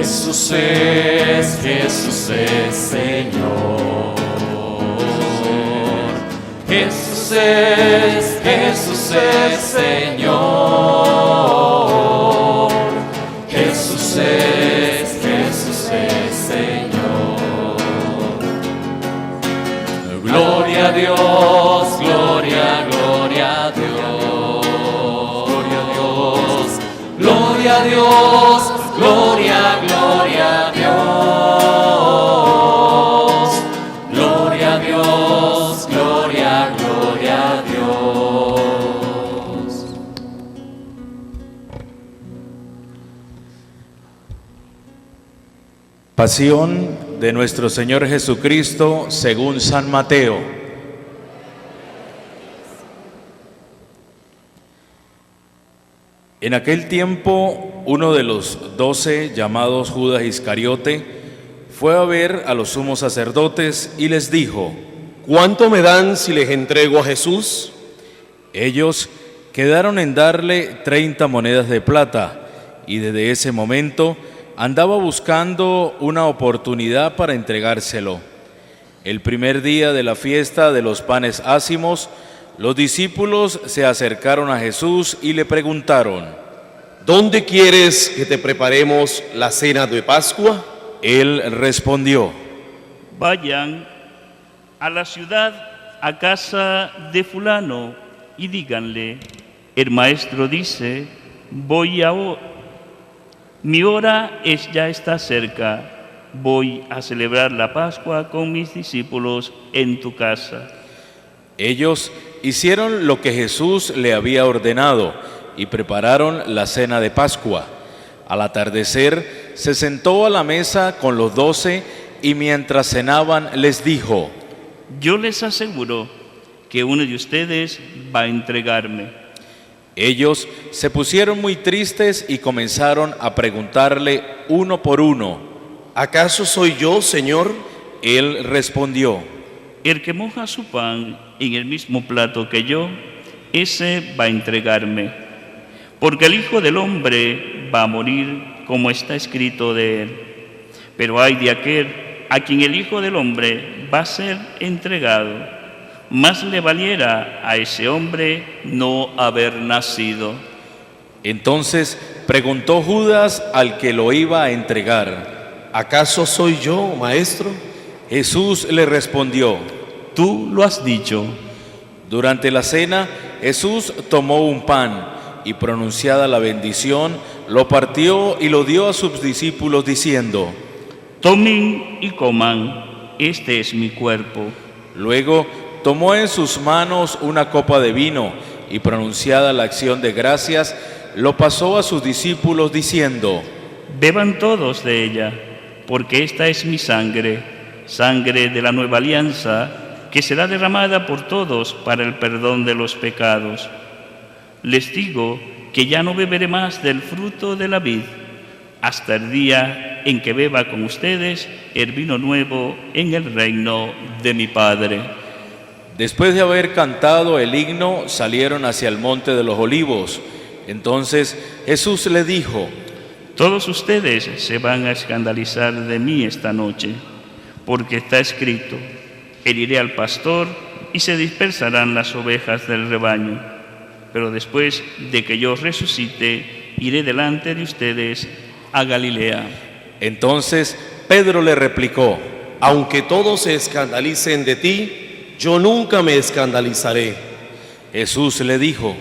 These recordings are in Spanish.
Jesús es Señor. Jesús es Señor. Jesús es Señor. Gloria a Dios, gloria, gloria a Dios. Gloria a Dios, gloria a Dios, gloria, gloria a Dios. Gloria a Dios, gloria, gloria a Dios. Pasión de nuestro Señor Jesucristo según San Mateo. En aquel tiempo, uno de los 12, llamados Judas Iscariote, fue a ver a los sumos sacerdotes y les dijo: ¿Cuánto me dan si les entrego a Jesús? Ellos quedaron en darle 30 monedas de plata, y desde ese momento andaba buscando una oportunidad para entregárselo. El primer día de la fiesta de los panes ácimos, los discípulos se acercaron a Jesús y le preguntaron: ¿Dónde quieres que te preparemos la cena de Pascua? Él respondió: Vayan a la ciudad, a casa de fulano, y díganle: el maestro dice, mi hora ya está cerca, voy a celebrar la Pascua con mis discípulos en tu casa. Ellos hicieron lo que Jesús le había ordenado y prepararon la cena de Pascua. Al atardecer se sentó a la mesa con los 12 y mientras cenaban les dijo: Yo les aseguro que uno de ustedes va a entregarme. Ellos se pusieron muy tristes y comenzaron a preguntarle uno por uno: ¿Acaso soy yo, Señor? Él respondió: El que moja su pan en el mismo plato que yo, ese va a entregarme. Porque el Hijo del Hombre va a morir como está escrito de él. Pero ay de aquel a quien el Hijo del Hombre va a ser entregado. Más le valiera a ese hombre no haber nacido. Entonces preguntó Judas al que lo iba a entregar: ¿Acaso soy yo, maestro? Jesús le respondió: Tú lo has dicho. Durante la cena, Jesús tomó un pan y, pronunciada la bendición, lo partió y lo dio a sus discípulos diciendo: Tomen y coman, este es mi cuerpo. Luego tomó en sus manos una copa de vino y, pronunciada la acción de gracias, lo pasó a sus discípulos diciendo: Beban todos de ella, porque esta es mi sangre, sangre de la nueva alianza, que será derramada por todos para el perdón de los pecados. Les digo que ya no beberé más del fruto de la vid, hasta el día en que beba con ustedes el vino nuevo en el reino de mi Padre. Después de haber cantado el himno, salieron hacia el monte de los olivos. Entonces Jesús le dijo: Todos ustedes se van a escandalizar de mí esta noche, porque está escrito: heriré al pastor y se dispersarán las ovejas del rebaño. Pero después de que yo resucite, iré delante de ustedes a Galilea. Entonces Pedro le replicó: Aunque todos se escandalicen de ti, yo nunca me escandalizaré. Jesús le dijo: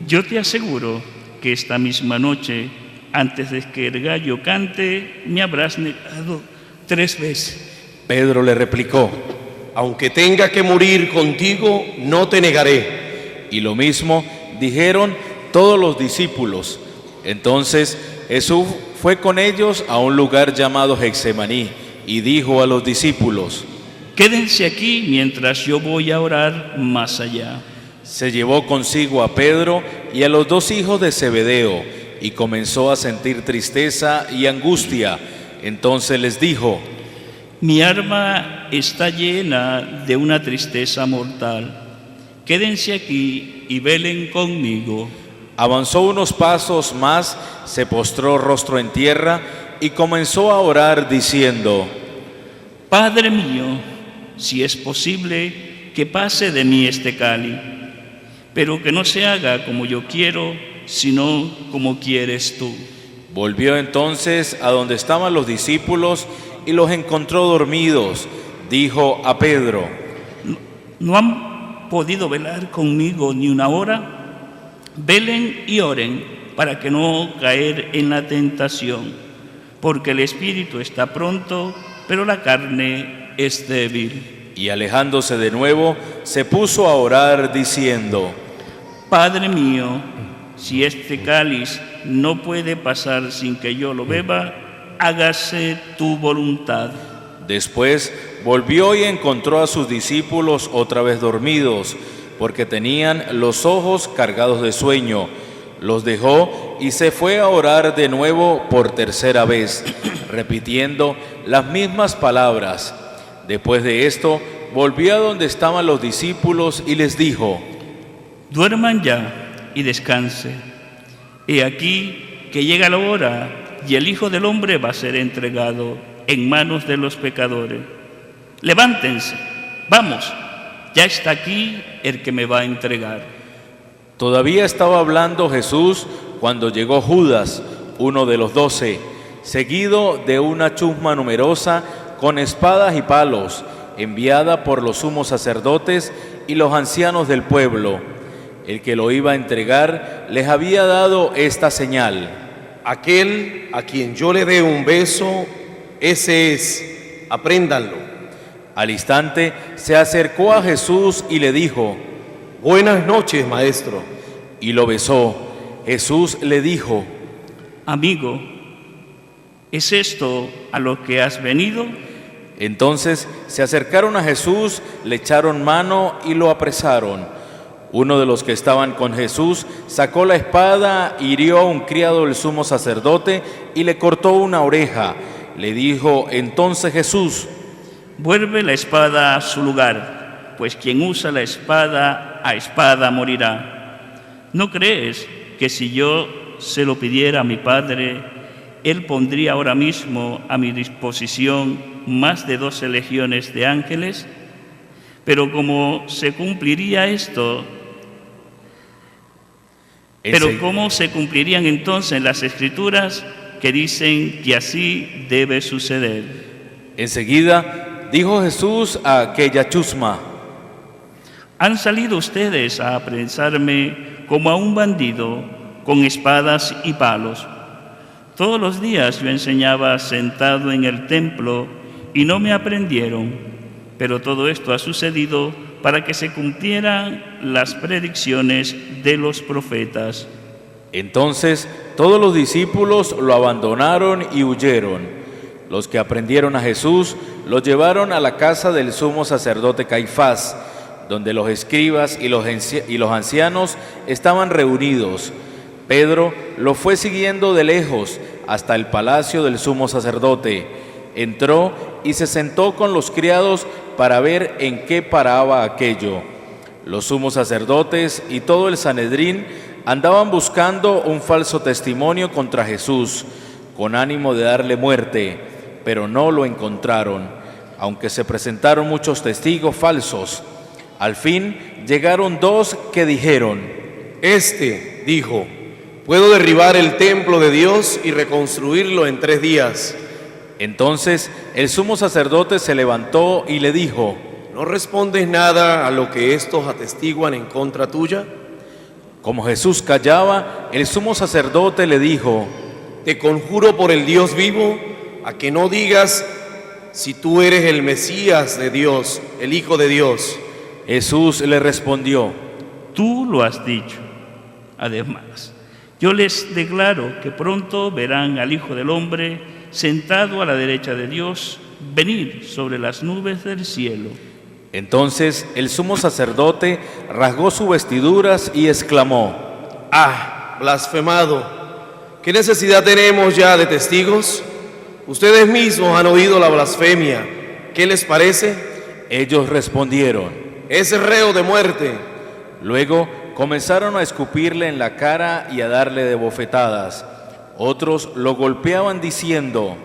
Yo te aseguro que esta misma noche, antes de que el gallo cante, me habrás negado 3 veces. Pedro le replicó: Aunque tenga que morir contigo, no te negaré. Y lo mismo dijeron todos los discípulos. Entonces Jesús fue con ellos a un lugar llamado Getsemaní y dijo a los discípulos: Quédense aquí mientras yo voy a orar más allá. Se llevó consigo a Pedro y a los 2 hijos de Zebedeo y comenzó a sentir tristeza y angustia. Entonces les dijo: Mi alma está llena de una tristeza mortal. Quédense aquí y velen conmigo. Avanzó unos pasos más, se postró rostro en tierra y comenzó a orar diciendo: Padre mío, si es posible, que pase de mí este cáliz, pero que no se haga como yo quiero, sino como quieres tú. Volvió entonces a donde estaban los discípulos y los encontró dormidos. Dijo a Pedro: ¿No han podido velar conmigo ni una hora? Velen y oren para que no caer en la tentación, porque el espíritu está pronto, pero la carne es débil. Y alejándose de nuevo, se puso a orar diciendo: Padre mío, si este cáliz no puede pasar sin que yo lo beba, hágase tu voluntad. Después volvió y encontró a sus discípulos otra vez dormidos, porque tenían los ojos cargados de sueño. Los dejó y se fue a orar de nuevo por tercera vez, repitiendo las mismas palabras. Después de esto, volvió a donde estaban los discípulos y les dijo: Duerman ya y descansen. He aquí que llega la hora y el Hijo del Hombre va a ser entregado en manos de los pecadores. Levántense, vamos, ya está aquí el que me va a entregar. Todavía estaba hablando Jesús cuando llegó Judas, uno de los 12, seguido de una chusma numerosa con espadas y palos, enviada por los sumos sacerdotes y los ancianos del pueblo. El que lo iba a entregar les había dado esta señal: Aquel a quien yo le dé un beso, ese es, apréndanlo. Al instante se acercó a Jesús y le dijo: Buenas noches, maestro. Y lo besó. Jesús le dijo: Amigo, ¿es esto a lo que has venido? Entonces se acercaron a Jesús, le echaron mano y lo apresaron. Uno de los que estaban con Jesús sacó la espada, hirió a un criado del sumo sacerdote y le cortó una oreja. Le dijo entonces Jesús: Vuelve la espada a su lugar, pues quien usa la espada, a espada morirá. ¿No crees que si yo se lo pidiera a mi Padre, Él pondría ahora mismo a mi disposición más de 12 legiones de ángeles? Pero ¿cómo se cumplirían entonces las Escrituras que dicen que así debe suceder? Enseguida dijo Jesús a aquella chusma: Han salido ustedes a apresarme como a un bandido con espadas y palos. Todos los días yo enseñaba sentado en el templo y no me aprendieron, pero todo esto ha sucedido para que se cumplieran las predicciones de los profetas. Entonces todos los discípulos lo abandonaron y huyeron. Los que aprendieron a Jesús lo llevaron a la casa del sumo sacerdote Caifás, donde los escribas y los ancianos estaban reunidos. Pedro lo fue siguiendo de lejos hasta el palacio del sumo sacerdote. Entró y se sentó con los criados para ver en qué paraba aquello. Los sumos sacerdotes y todo el Sanedrín andaban buscando un falso testimonio contra Jesús, con ánimo de darle muerte, pero no lo encontraron, aunque se presentaron muchos testigos falsos. Al fin llegaron 2 que dijeron: Este dijo: puedo derribar el templo de Dios y reconstruirlo en 3 días. Entonces el sumo sacerdote se levantó y le dijo: ¿No respondes nada a lo que estos atestiguan en contra tuya? Como Jesús callaba, el sumo sacerdote le dijo: Te conjuro por el Dios vivo, a que no digas si tú eres el Mesías de Dios, el Hijo de Dios. Jesús le respondió: Tú lo has dicho. Además, yo les declaro que pronto verán al Hijo del Hombre sentado a la derecha de Dios, venir sobre las nubes del cielo. Entonces el sumo sacerdote rasgó sus vestiduras y exclamó: ¡Ah, blasfemado! ¿Qué necesidad tenemos ya de testigos? Ustedes mismos han oído la blasfemia. ¿Qué les parece? Ellos respondieron: es reo de muerte. Luego comenzaron a escupirle en la cara y a darle de bofetadas. Otros lo golpeaban diciendo: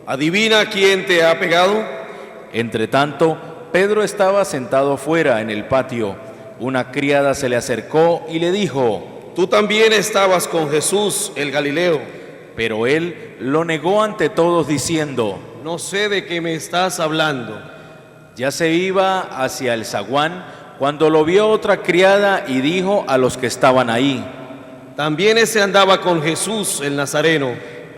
¿adivina quién te ha pegado? Entretanto, Pedro estaba sentado afuera en el patio. Una criada se le acercó y le dijo: Tú también estabas con Jesús el Galileo. pero él lo negó ante todos diciendo: No sé de qué me estás hablando. Ya se iba hacia el zaguán cuando lo vio otra criada y dijo a los que estaban ahí: También ese andaba con Jesús el Nazareno.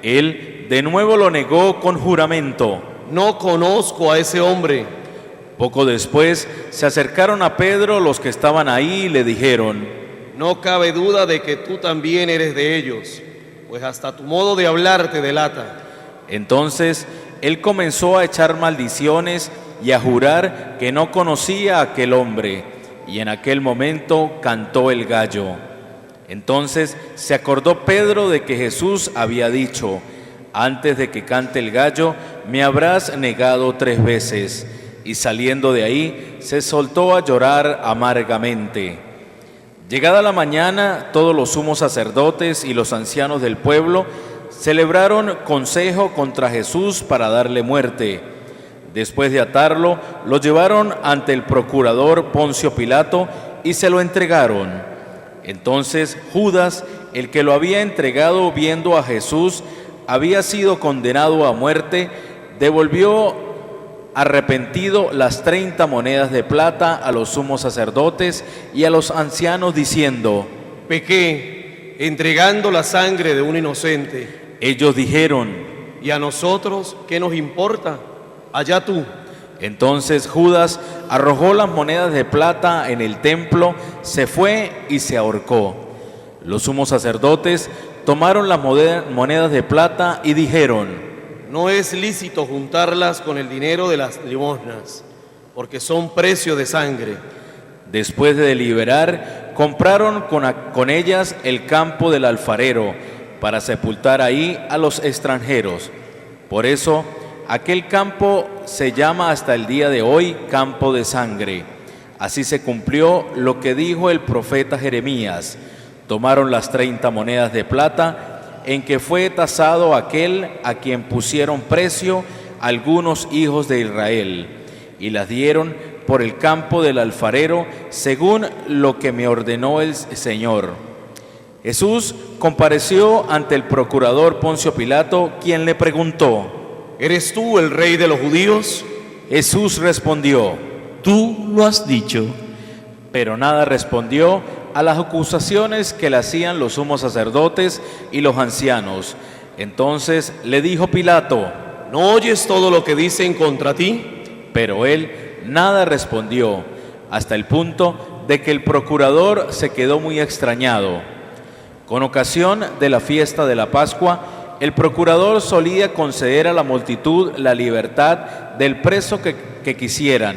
Él de nuevo lo negó con juramento. No conozco a ese hombre. Poco después se acercaron a Pedro los que estaban ahí y le dijeron: No cabe duda de que tú también eres de ellos, pues hasta tu modo de hablar te delata. Entonces él comenzó a echar maldiciones y a jurar que no conocía a aquel hombre, y en aquel momento cantó el gallo. Entonces se acordó Pedro de que Jesús había dicho: antes de que cante el gallo, me habrás negado 3 veces. Y saliendo de ahí, se soltó a llorar amargamente. Llegada la mañana, todos los sumos sacerdotes y los ancianos del pueblo celebraron consejo contra Jesús para darle muerte. Después de atarlo, lo llevaron ante el procurador Poncio Pilato y se lo entregaron. Entonces Judas, el que lo había entregado viendo a Jesús, había sido condenado a muerte, devolvió arrepentido las 30 monedas de plata a los sumos sacerdotes y a los ancianos, diciendo: Pequé, entregando la sangre de un inocente. Ellos dijeron: ¿Y a nosotros qué nos importa? Allá tú. Entonces Judas arrojó las monedas de plata en el templo, se fue y se ahorcó. Los sumos sacerdotes tomaron las monedas de plata y dijeron: No es lícito juntarlas con el dinero de las limosnas, porque son precio de sangre. Después de deliberar, compraron con ellas el campo del alfarero, para sepultar ahí a los extranjeros. Por eso, aquel campo se llama hasta el día de hoy campo de sangre. Así se cumplió lo que dijo el profeta Jeremías. Tomaron las 30 monedas de plata en que fue tasado aquel a quien pusieron precio algunos hijos de Israel, y las dieron por el campo del alfarero, según lo que me ordenó el Señor. Jesús compareció ante el procurador Poncio Pilato, quien le preguntó: ¿Eres tú el rey de los judíos? Jesús respondió: Tú lo has dicho. pero nada respondió a las acusaciones que le hacían los sumos sacerdotes y los ancianos. Entonces le dijo Pilato: ¿No oyes todo lo que dicen contra ti? pero él nada respondió, hasta el punto de que el procurador se quedó muy extrañado. Con ocasión de la fiesta de la Pascua, el procurador solía conceder a la multitud la libertad del preso que quisieran.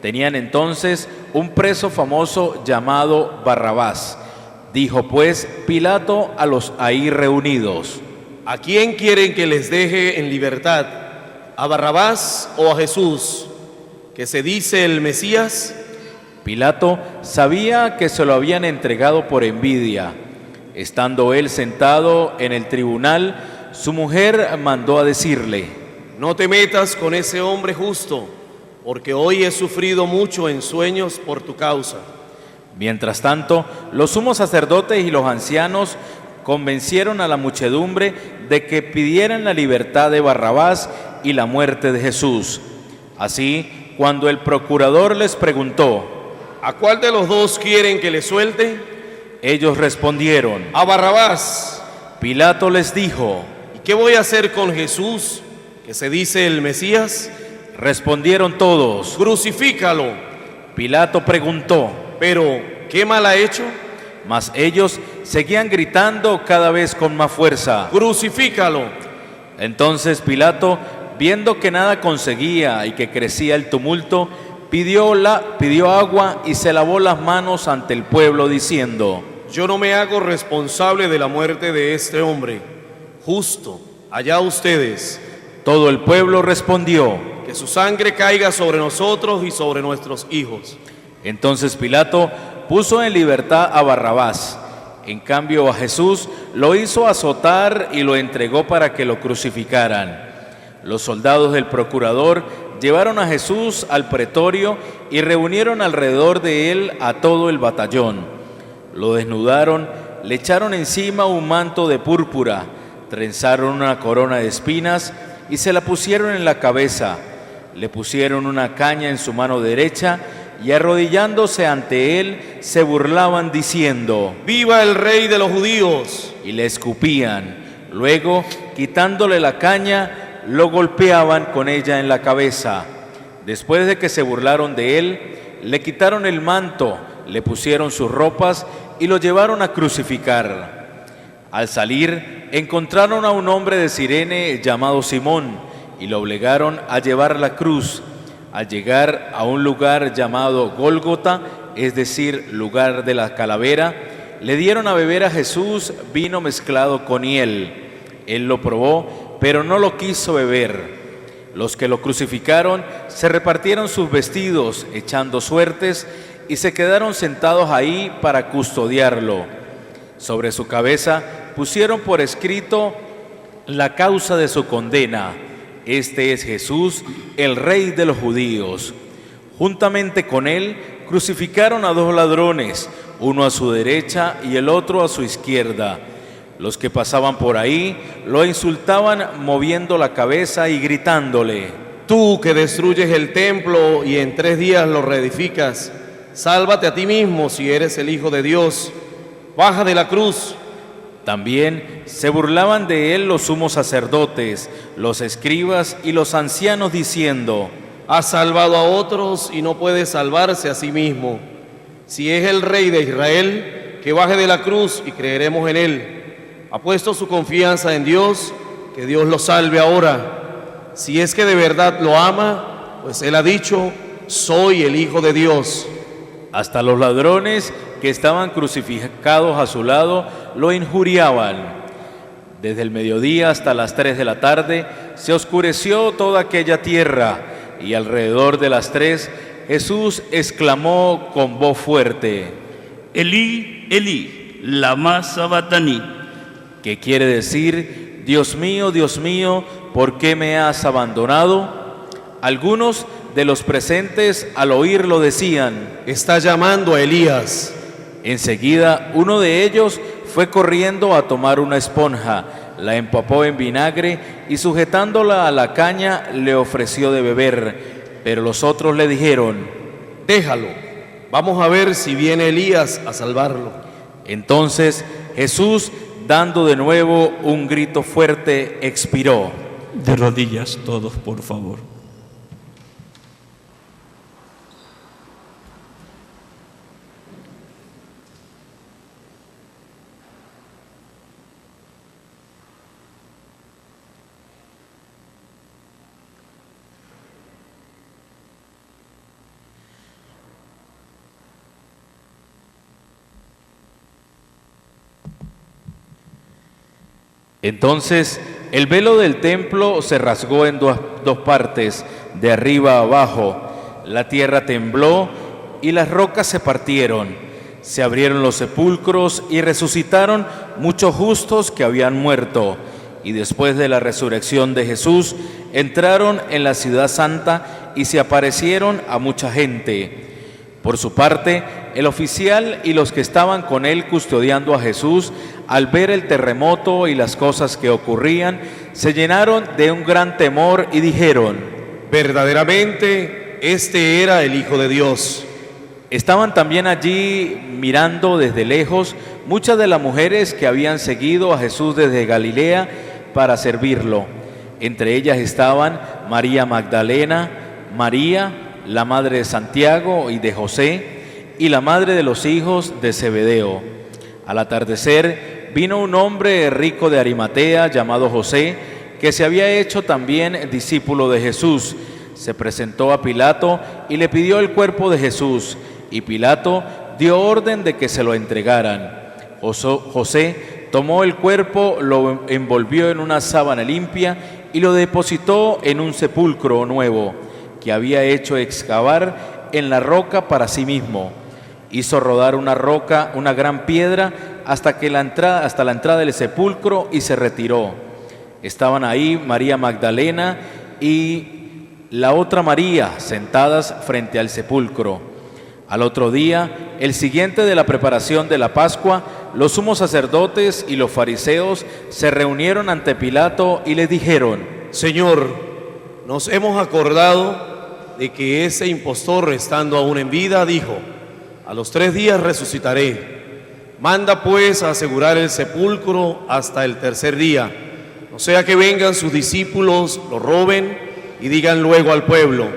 Tenían entonces un preso famoso llamado Barrabás. Dijo pues Pilato a los ahí reunidos: ¿A quién quieren que les deje en libertad? ¿A Barrabás o a Jesús, que se dice el Mesías? Pilato sabía que se lo habían entregado por envidia. Estando él sentado en el tribunal, su mujer mandó a decirle: No te metas con ese hombre justo, porque hoy he sufrido mucho en sueños por tu causa. Mientras tanto, los sumos sacerdotes y los ancianos convencieron a la muchedumbre de que pidieran la libertad de Barrabás y la muerte de Jesús. Así, cuando el procurador les preguntó: ¿A cuál de los dos quieren que le suelte? ellos respondieron: A Barrabás. Pilato les dijo: ¿Y qué voy a hacer con Jesús, que se dice el Mesías? respondieron todos. Crucifícalo. Pilato preguntó: Pero, ¿qué mal ha hecho? mas ellos seguían gritando cada vez con más fuerza: Crucifícalo. Entonces Pilato, viendo que nada conseguía y que crecía el tumulto, pidió agua y se lavó las manos ante el pueblo, diciendo: Yo no me hago responsable de la muerte de este hombre. Justo, allá ustedes. Todo el pueblo respondió: Que su sangre caiga sobre nosotros y sobre nuestros hijos. Entonces Pilato puso en libertad a Barrabás, En cambio, a Jesús lo hizo azotar y lo entregó para que lo crucificaran. Los soldados del procurador llevaron a Jesús al pretorio y reunieron alrededor de él a todo el batallón. Lo desnudaron, le echaron encima un manto de púrpura, trenzaron una corona de espinas y se la pusieron en la cabeza. Le pusieron una caña en su mano derecha y arrodillándose ante él se burlaban diciendo: ¡Viva el Rey de los judíos! Y le escupían. Luego, quitándole la caña, lo golpeaban con ella en la cabeza. Después de que se burlaron de él, le quitaron el manto, le pusieron sus ropas y lo llevaron a crucificar. Al salir, encontraron a un hombre de Cirene llamado Simón y lo obligaron a llevar la cruz. Al llegar a un lugar llamado Gólgota, es decir, lugar de la calavera, le dieron a beber a Jesús vino mezclado con hiel. Él lo probó, pero no lo quiso beber. Los que lo crucificaron se repartieron sus vestidos, echando suertes, y se quedaron sentados ahí para custodiarlo. Sobre su cabeza pusieron por escrito la causa de su condena: este es Jesús, el Rey de los judíos. Juntamente con él crucificaron a 2 ladrones, uno a su derecha y el otro a su izquierda. Los que pasaban por ahí lo insultaban moviendo la cabeza y gritándole: Tú que destruyes el templo y en 3 días lo reedificas, sálvate a ti mismo si eres el Hijo de Dios. Baja de la cruz. También se burlaban de él los sumos sacerdotes, los escribas y los ancianos diciendo: Ha salvado a otros y no puede salvarse a sí mismo. Si es el Rey de Israel, que baje de la cruz y creeremos en él. Ha puesto su confianza en Dios, que Dios lo salve ahora. Si es que de verdad lo ama, pues él ha dicho: soy el Hijo de Dios. Hasta los ladrones que estaban crucificados a su lado lo injuriaban. Desde el mediodía hasta las 3 de la tarde se oscureció toda aquella tierra, y alrededor de las 3 Jesús exclamó con voz fuerte: Elí, Elí, lama sabactani, que quiere decir: Dios mío, ¿por qué me has abandonado? Algunos de los presentes al oírlo decían: Está llamando a Elías. Enseguida uno de ellos fue corriendo a tomar una esponja, la empapó en vinagre y sujetándola a la caña le ofreció de beber. Pero los otros le dijeron: Déjalo, vamos a ver si viene Elías a salvarlo. Entonces Jesús, dando de nuevo un grito fuerte, expiró. De rodillas todos, por favor. Entonces el velo del templo se rasgó en dos partes, de arriba a abajo. La tierra tembló y las rocas se partieron. Se abrieron los sepulcros y resucitaron muchos justos que habían muerto. Y después de la resurrección de Jesús, entraron en la ciudad santa y se aparecieron a mucha gente. Por su parte, el oficial y los que estaban con él custodiando a Jesús, al ver el terremoto y las cosas que ocurrían, se llenaron de un gran temor y dijeron: verdaderamente, este era el Hijo de Dios. Estaban también allí mirando desde lejos muchas de las mujeres que habían seguido a Jesús desde Galilea para servirlo. Entre ellas estaban María Magdalena, María, la madre de Santiago y de José, y la madre de los hijos de Zebedeo. Al atardecer vino un hombre rico de Arimatea llamado José, que se había hecho también discípulo de Jesús. Se presentó a Pilato y le pidió el cuerpo de Jesús, y Pilato dio orden de que se lo entregaran. José tomó el cuerpo, lo envolvió en una sábana limpia y lo depositó en un sepulcro nuevo que había hecho excavar en la roca para sí mismo. Hizo rodar una gran piedra hasta la entrada del sepulcro y se retiró. Estaban ahí María Magdalena y la otra María sentadas frente al sepulcro. Al otro día, el siguiente de la preparación de la Pascua, los sumos sacerdotes y los fariseos se reunieron ante Pilato y le dijeron: Señor, nos hemos acordado de que ese impostor, estando aún en vida, dijo: a los 3 días resucitaré. Manda pues a asegurar el sepulcro hasta el 3er día, no sea que vengan sus discípulos, lo roben y digan luego al pueblo: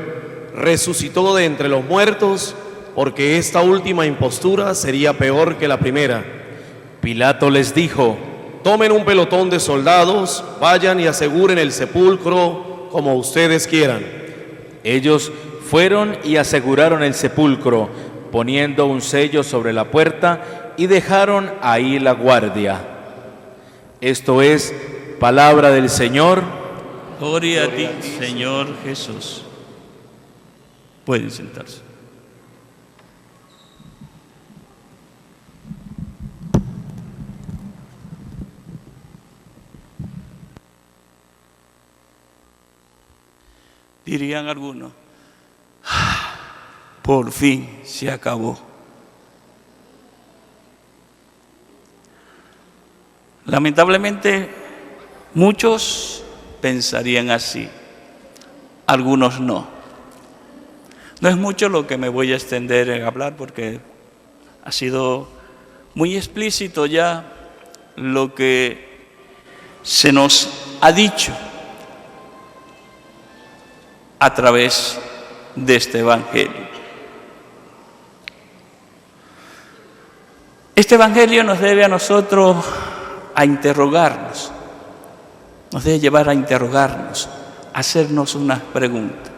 resucitó de entre los muertos, porque esta última impostura sería peor que la primera. Pilato les dijo: tomen un pelotón de soldados, vayan y aseguren el sepulcro como ustedes quieran. Ellos fueron y aseguraron el sepulcro, poniendo un sello sobre la puerta, y dejaron ahí la guardia. Esto es palabra del Señor. Gloria a ti, Señor Jesús. Pueden sentarse. Dirían algunos: por fin se acabó. Lamentablemente, muchos pensarían así, algunos no. No es mucho lo que me voy a extender en hablar, porque ha sido muy explícito ya lo que se nos ha dicho a través de este Evangelio. Este Evangelio nos debe a nosotros a interrogarnos, nos debe llevar a interrogarnos, a hacernos unas preguntas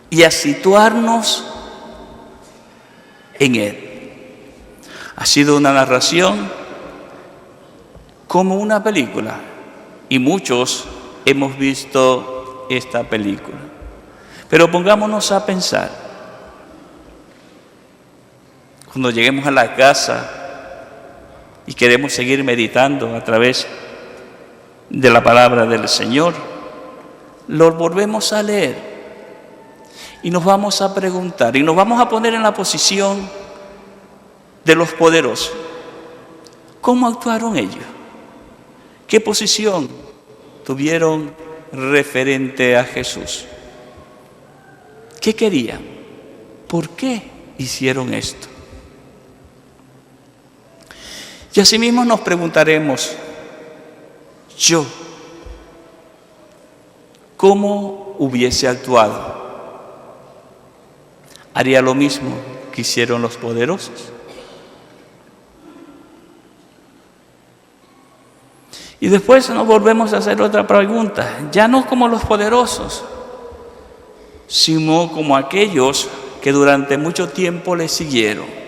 y a situarnos en Él. Ha sido una narración como una película, y muchos hemos visto esta película. Pero pongámonos a pensar, cuando lleguemos a la casa y queremos seguir meditando a través de la palabra del Señor, lo volvemos a leer y nos vamos a preguntar y nos vamos a poner en la posición de los poderosos. ¿Cómo actuaron ellos? ¿Qué posición tuvieron referente a Jesús? ¿Qué querían? ¿Por qué hicieron esto? Y asimismo nos preguntaremos, yo, ¿cómo hubiese actuado? ¿Haría lo mismo que hicieron los poderosos? Y después nos volvemos a hacer otra pregunta, ya no como los poderosos, sino como aquellos que durante mucho tiempo le siguieron.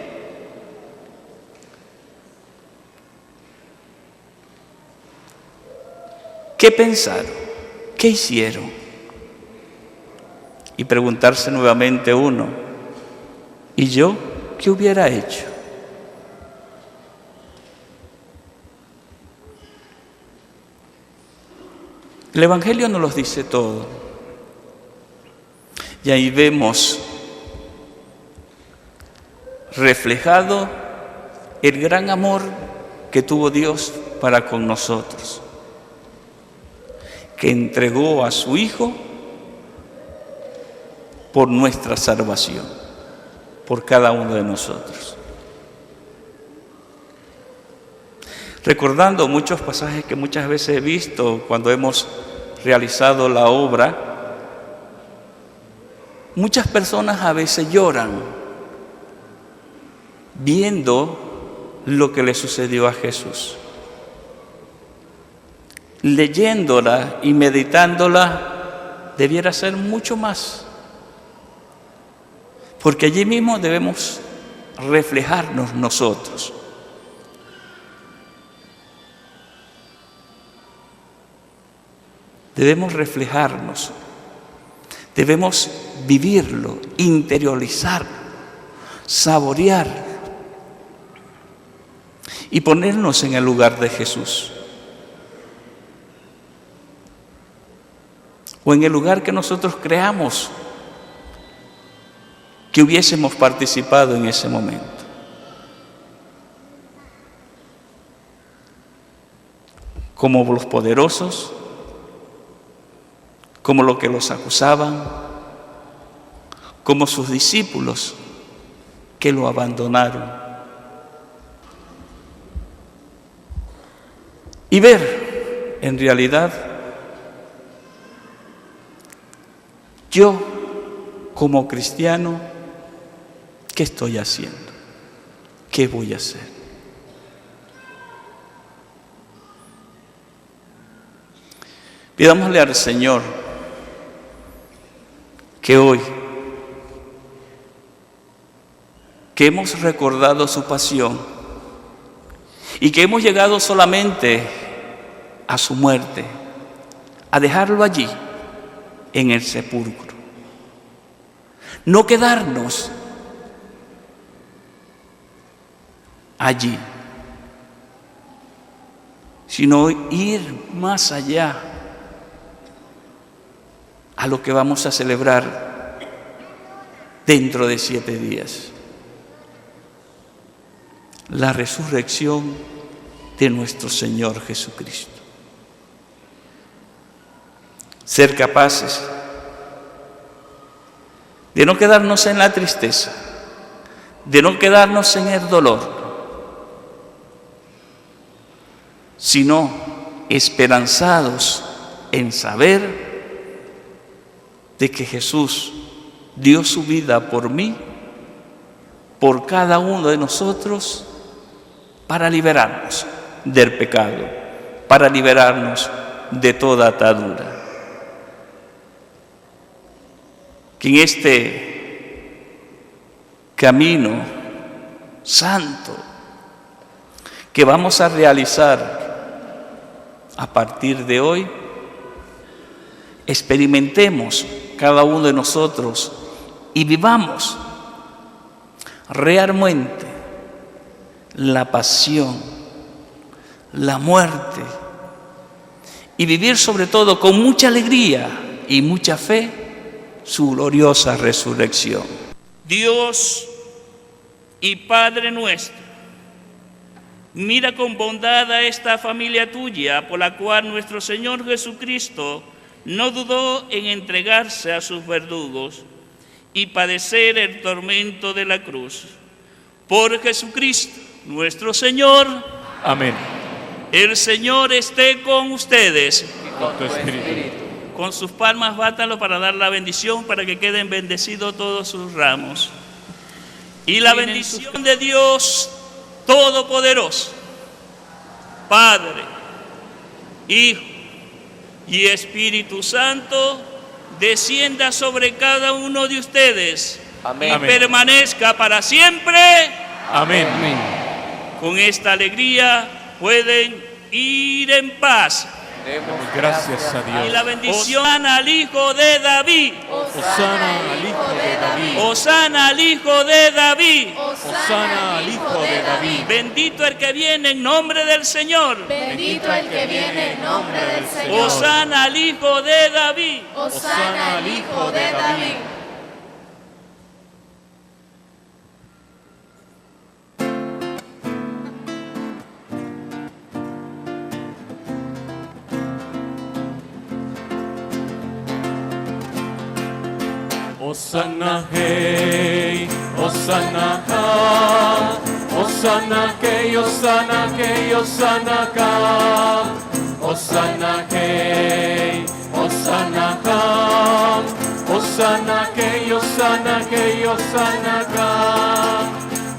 ¿Qué pensaron? ¿Qué hicieron? Y preguntarse nuevamente uno, ¿y yo qué hubiera hecho? El Evangelio nos lo dice todo. Y ahí vemos reflejado el gran amor que tuvo Dios para con nosotros, que entregó a su Hijo por nuestra salvación, por cada uno de nosotros. Recordando muchos pasajes que muchas veces he visto cuando hemos realizado la obra, muchas personas a veces lloran viendo lo que le sucedió a Jesús. Leyéndola y meditándola debiera ser mucho más, porque allí mismo debemos reflejarnos nosotros. Debemos reflejarnos, debemos vivirlo, interiorizarlo, saborearlo. y ponernos en el lugar de Jesús, o en el lugar que nosotros creamos que hubiésemos participado en ese momento. Como los poderosos, como los que los acusaban, como sus discípulos que lo abandonaron. Y ver, en realidad, yo como cristiano, ¿qué estoy haciendo? ¿Qué voy a hacer? Pidámosle al Señor que hoy, que hemos recordado su pasión y que hemos llegado solamente a su muerte, a dejarlo allí, en el sepulcro. No quedarnos allí, sino ir más allá a lo que vamos a celebrar dentro de 7 días. La resurrección de nuestro Señor Jesucristo. Ser capaces de no quedarnos en la tristeza, de no quedarnos en el dolor, sino esperanzados en saber de que Jesús dio su vida por mí, por cada uno de nosotros, para liberarnos del pecado, para liberarnos de toda atadura. Que en este camino santo que vamos a realizar a partir de hoy, experimentemos cada uno de nosotros y vivamos realmente la pasión, la muerte, y vivir sobre todo con mucha alegría y mucha fe su gloriosa resurrección. Dios y Padre nuestro, mira con bondad a esta familia tuya, por la cual nuestro Señor Jesucristo no dudó en entregarse a sus verdugos y padecer el tormento de la cruz. Por Jesucristo, nuestro Señor. Amén. El Señor esté con ustedes. Con tu espíritu. Con sus palmas bátanlo para dar la bendición, para que queden bendecidos todos sus ramos. Y la bendición de Dios Todopoderoso, Padre, Hijo y Espíritu Santo, descienda sobre cada uno de ustedes. Amén. Y Amén. permanezca para siempre. Amén. Con esta alegría pueden ir en paz. Demos Gracias a Y Dios. la bendición al Hijo de David. Hosana al Hijo de David. Hosana al Hijo de David. Hosana al Hijo de David. Bendito el que viene en nombre del Señor. Bendito el que viene en nombre del Señor. Hosana al Hijo de David. Hosana al Hijo de David. Hosana hey, Hosana ha, Hosana hey, Hosana hey, Hosana ha, Hosana hey, Hosana ha, Hosana hey, Hosana hey, Hosana ha.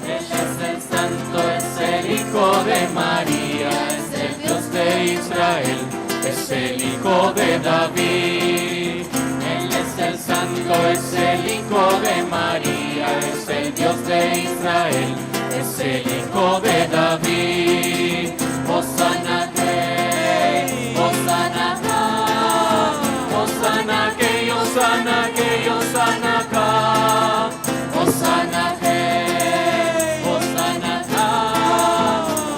Él es el Santo, es el Hijo de María, es el Dios de Israel, es el Hijo de David. Él es el Santo, es el Hijo de María, es el Dios de Israel, es el Hijo de David. Hosana hey, Hosana ha, Hosana hey, Hosana hey, Hosana ha, Hosana hey, Hosana ha,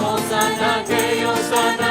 Hosana Osana,